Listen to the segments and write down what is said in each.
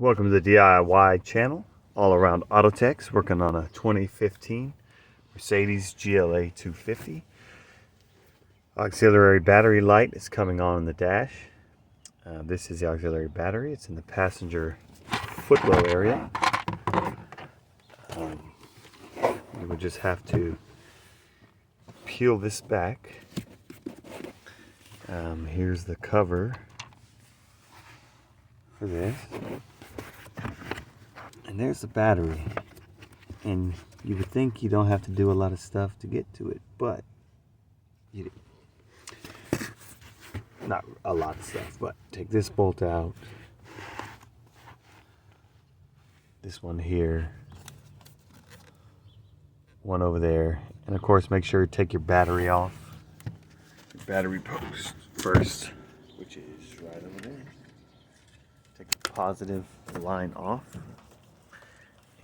Welcome to the DIY channel, all around auto techs, working on a 2015 Mercedes GLA 250. Auxiliary battery light is coming on in the dash. This is the auxiliary battery. It's in the passenger footwell area. You would just have to peel this back. Here's the cover for this. And there's the battery, and you would think you don't have to do a lot of stuff to get to it, but you do. Not a lot of stuff, but take this bolt out, this one here, one over there, and of course make sure you take your battery off, your battery post first, which is right over there. Take the positive line off.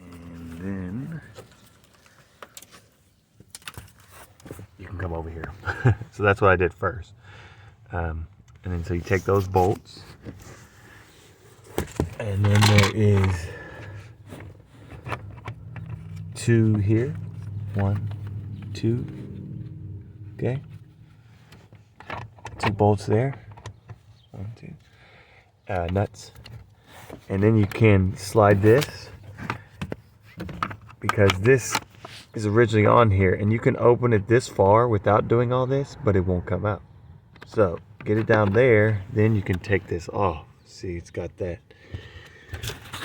And then you can come over here. So that's what I did first. And then so you take those bolts, and then there is two here, 1, 2, okay, 2 bolts there, 1, 2, nuts, and then you can slide this, because this is originally on here, and you can open it this far without doing all this, but it won't come out. So get it down there, then you can take this off. See, it's got that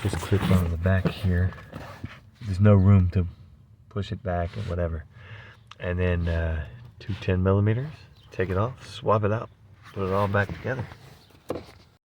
just clip on the back here. There's no room to push it back or whatever. And then 2 10mm, take it off, swap it out, put it all back together.